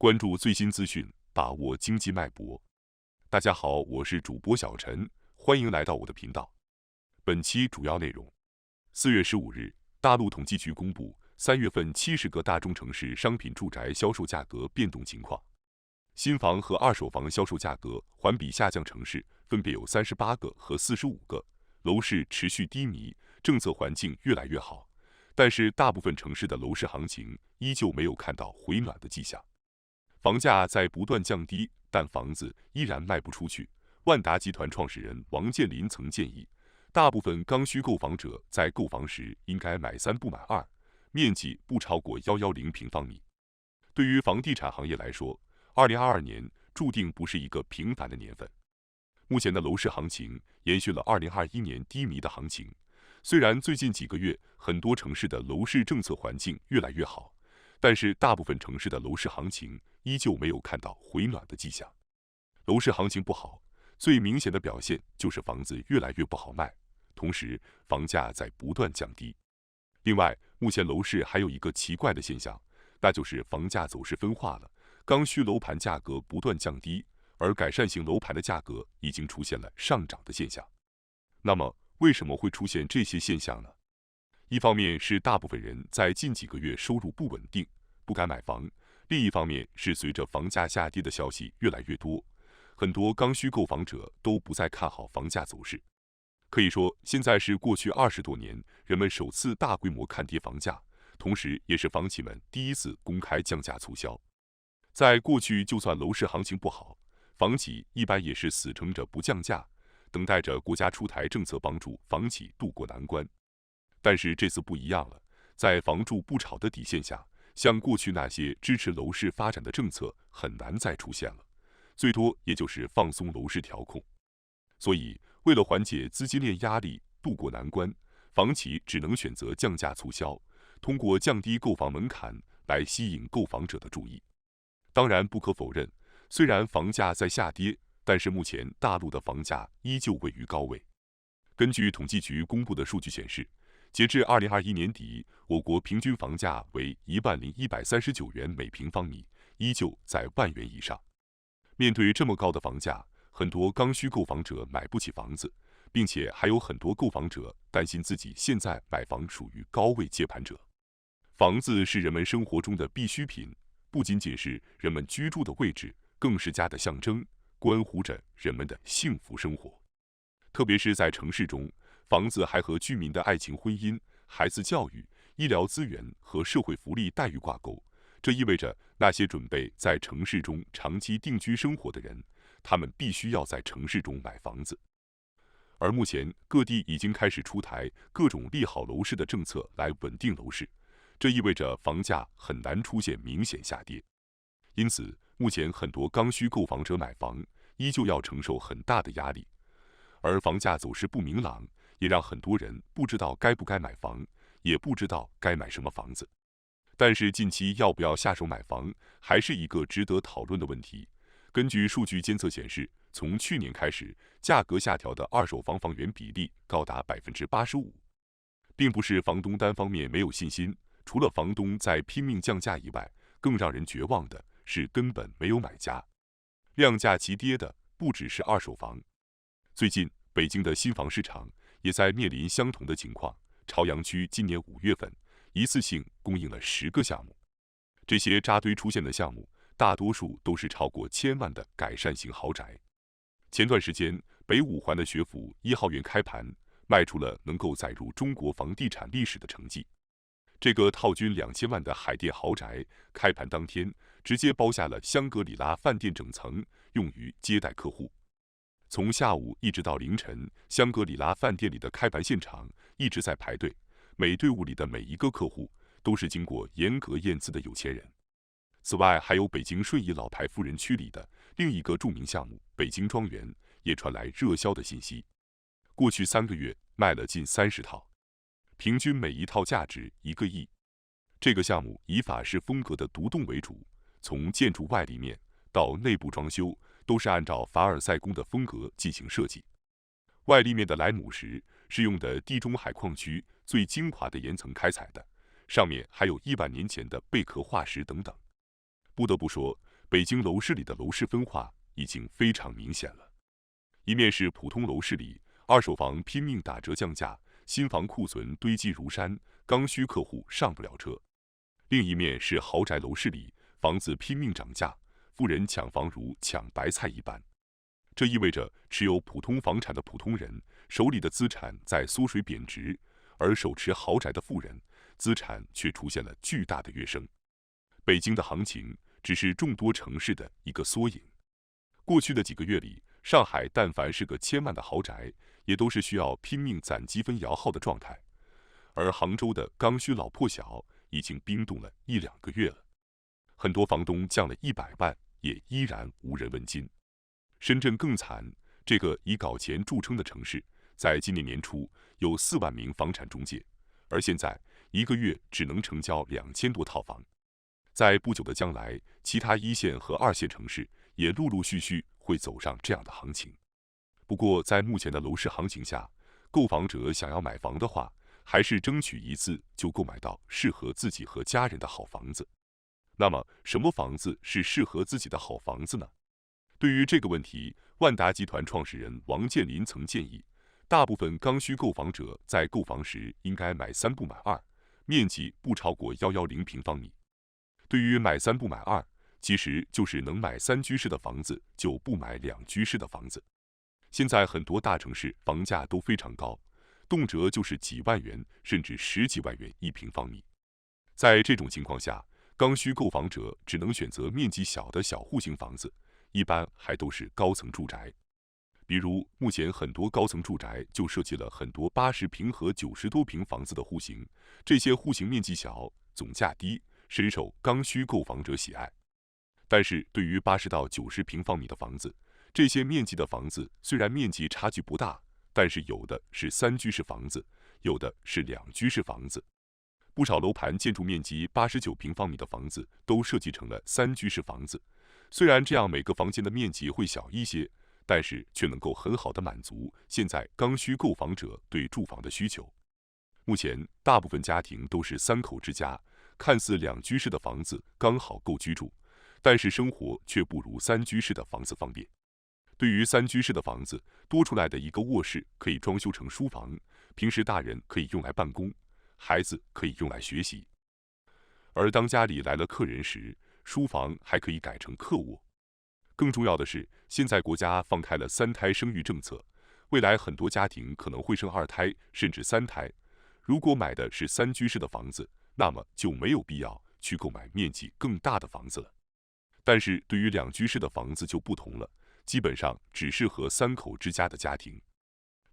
关注最新资讯，把握经济脉搏。大家好，我是主播小陈，欢迎来到我的频道。本期主要内容：4月15日，大陆统计局公布3月份70个大中城市商品住宅销售价格变动情况。新房和二手房销售价格环比下降城市分别有38个和45个，楼市持续低迷，政策环境越来越好，但是大部分城市的楼市行情依旧没有看到回暖的迹象。房价在不断降低，但房子依然卖不出去。万达集团创始人王健林曾建议，大部分刚需购房者在购房时应该买3不买2，面积不超过110平方米。对于房地产行业来说，2022年注定不是一个平凡的年份。目前的楼市行情延续了2021年低迷的行情，虽然最近几个月很多城市的楼市政策环境越来越好，但是大部分城市的楼市行情依旧没有看到回暖的迹象。楼市行情不好，最明显的表现就是房子越来越不好卖，同时房价在不断降低。另外，目前楼市还有一个奇怪的现象，那就是房价走势分化了，刚需楼盘价格不断降低，而改善型楼盘的价格已经出现了上涨的现象。那么，为什么会出现这些现象呢？一方面是大部分人在近几个月收入不稳定，不敢买房；另一方面是随着房价下跌的消息越来越多，很多刚需购房者都不再看好房价走势。可以说，现在是过去20多年人们首次大规模看跌房价，同时也是房企们第一次公开降价促销。在过去，就算楼市行情不好，房企一般也是死撑着不降价，等待着国家出台政策帮助房企渡过难关。但是这次不一样了，在房住不炒的底线下，像过去那些支持楼市发展的政策很难再出现了，最多也就是放松楼市调控。所以，为了缓解资金链压力，渡过难关，房企只能选择降价促销，通过降低购房门槛来吸引购房者的注意。当然，不可否认，虽然房价在下跌，但是目前大陆的房价依旧位于高位。根据统计局公布的数据显示，截至2021年底，我国平均房价为10139元每平方米，依旧在万元以上。面对这么高的房价，很多刚需购房者买不起房子，并且还有很多购房者担心自己现在买房属于高位接盘者。房子是人们生活中的必需品，不仅仅是人们居住的位置，更是家的象征，关乎着人们的幸福生活。特别是在城市中，房子还和居民的爱情、婚姻、孩子教育、医疗资源和社会福利待遇挂钩。这意味着那些准备在城市中长期定居生活的人，他们必须要在城市中买房子。而目前各地已经开始出台各种利好楼市的政策来稳定楼市，这意味着房价很难出现明显下跌。因此，目前很多刚需购房者买房依旧要承受很大的压力，而房价走势不明朗，也让很多人不知道该不该买房，也不知道该买什么房子。但是近期要不要下手买房，还是一个值得讨论的问题。根据数据监测显示，从去年开始，价格下调的二手房房源比例高达85%。并不是房东单方面没有信心，除了房东在拼命降价以外，更让人绝望的是根本没有买家。量价齐跌的不只是二手房。最近，北京的新房市场也在面临相同的情况。朝阳区今年5月份一次性供应了10个项目，这些扎堆出现的项目，大多数都是超过1000万的改善型豪宅。前段时间，北五环的学府1号院开盘，卖出了能够载入中国房地产历史的成绩。这个套均2000万的海淀豪宅，开盘当天直接包下了香格里拉饭店整层，用于接待客户。从下午一直到凌晨，香格里拉饭店里的开盘现场一直在排队，每队伍里的每一个客户都是经过严格验资的有钱人。此外，还有北京顺义老牌富人区里的另一个著名项目北京庄园，也传来热销的信息。过去3个月卖了近30套，平均每一套价值1个亿。这个项目以法式风格的独栋为主，从建筑外立面到内部装修，都是按照凡尔赛宫的风格进行设计。外立面的莱姆石是用的地中海矿区最精华的岩层开采的，上面还有100年前的贝壳化石等等。不得不说，北京楼市里的楼市分化已经非常明显了。一面是普通楼市里二手房拼命打折降价，新房库存堆积如山，刚需客户上不了车；另一面是豪宅楼市里房子拼命涨价，富人抢房如抢白菜一般。这意味着持有普通房产的普通人手里的资产在缩水贬值，而手持豪宅的富人资产却出现了巨大的跃升。北京的行情只是众多城市的一个缩影。过去的几个月里，上海但凡是个1000万的豪宅，也都是需要拼命攒积分摇号的状态。而杭州的刚需老破小已经冰冻了1-2个月了，很多房东降了100万，也依然无人问津。深圳更惨，这个以搞钱著称的城市，在今年年初有4万名房产中介，而现在1个月只能成交2000多套房。在不久的将来，其他1线和2线城市也陆陆续续会走上这样的行情。不过，在目前的楼市行情下，购房者想要买房的话，还是争取一次就购买到适合自己和家人的好房子。那么，什么房子是适合自己的好房子呢？对于这个问题，万达集团创始人王健林曾建议，大部分刚需购房者在购房时应该买3不买2，面积不超过110平方米。对于买3不买2，其实就是能买3居室的房子就不买2居室的房子。现在很多大城市房价都非常高，动辄就是几万元甚至10几万元1平方米。在这种情况下，刚需购房者只能选择面积小的小户型房子，一般还都是高层住宅。比如目前很多高层住宅就设计了很多80平和90多平房子的户型，这些户型面积小，总价低，深受刚需购房者喜爱。但是对于80到90平方米的房子，这些面积的房子虽然面积差距不大，但是有的是3居室房子，有的是2居室房子。不少楼盘建筑面积89平方米的房子都设计成了3居室房子，虽然这样每个房间的面积会小一些，但是却能够很好的满足现在刚需购房者对住房的需求。目前大部分家庭都是3口之家，看似2居室的房子刚好够居住，但是生活却不如3居室的房子方便。对于3居室的房子，多出来的一个卧室可以装修成书房，平时大人可以用来办公，孩子可以用来学习。而当家里来了客人时，书房还可以改成客卧。更重要的是，现在国家放开了3胎生育政策，未来很多家庭可能会生2胎甚至3胎。如果买的是3居室的房子，那么就没有必要去购买面积更大的房子了。但是对于2居室的房子就不同了，基本上只适合3口之家的家庭。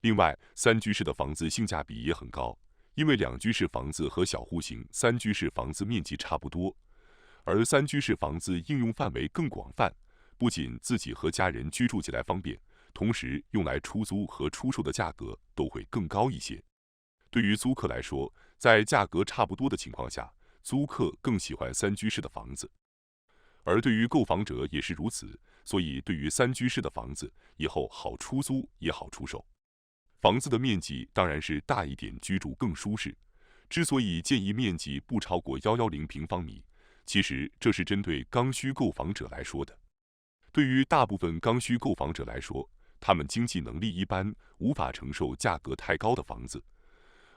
另外，3居室的房子性价比也很高，因为2居室房子和小户型3居室房子面积差不多，而3居室房子应用范围更广泛，不仅自己和家人居住起来方便，同时用来出租和出售的价格都会更高一些。对于租客来说，在价格差不多的情况下，租客更喜欢3居室的房子。而对于购房者也是如此，所以对于3居室的房子，以后好出租也好出售。房子的面积当然是大一点，居住更舒适。之所以建议面积不超过110平方米，其实这是针对刚需购房者来说的。对于大部分刚需购房者来说，他们经济能力一般，无法承受价格太高的房子。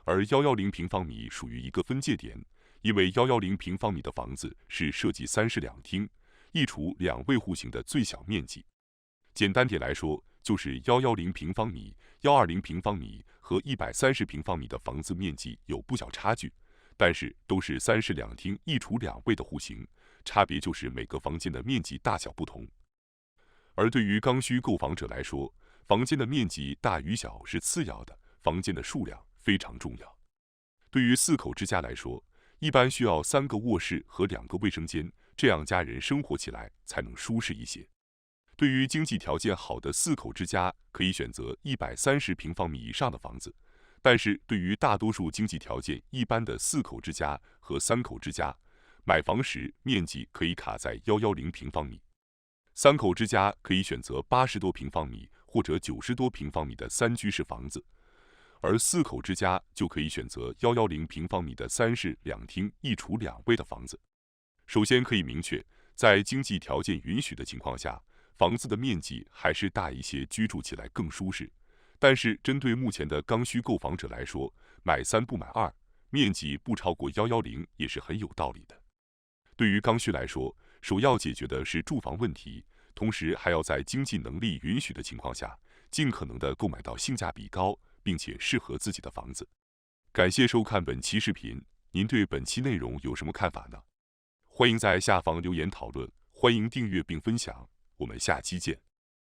而110平方米属于一个分界点，因为110平方米的房子是设计3室2厅，一厨2卫户型的最小面积。简单点来说，就是110平方米、120平方米和130平方米的房子面积有不小差距，但是都是3室2厅、一厨2卫的户型，差别就是每个房间的面积大小不同。而对于刚需购房者来说，房间的面积大与小是次要的，房间的数量非常重要。对于4口之家来说，一般需要3个卧室和2个卫生间，这样家人生活起来才能舒适一些。对于经济条件好的4口之家，可以选择130平方米以上的房子，但是对于大多数经济条件一般的4口之家和3口之家，买房时面积可以卡在110平方米。3口之家可以选择80多平方米或者90多平方米的3居室房子，而4口之家就可以选择110平方米的3室2厅、一厨2卫的房子。首先可以明确在经济条件允许的情况下，房子的面积还是大一些，居住起来更舒适。但是，针对目前的刚需购房者来说，买3不买2，面积不超过110也是很有道理的。对于刚需来说，首要解决的是住房问题，同时还要在经济能力允许的情况下，尽可能的购买到性价比高并且适合自己的房子。感谢收看本期视频，您对本期内容有什么看法呢？欢迎在下方留言讨论，欢迎订阅并分享，我们下期见。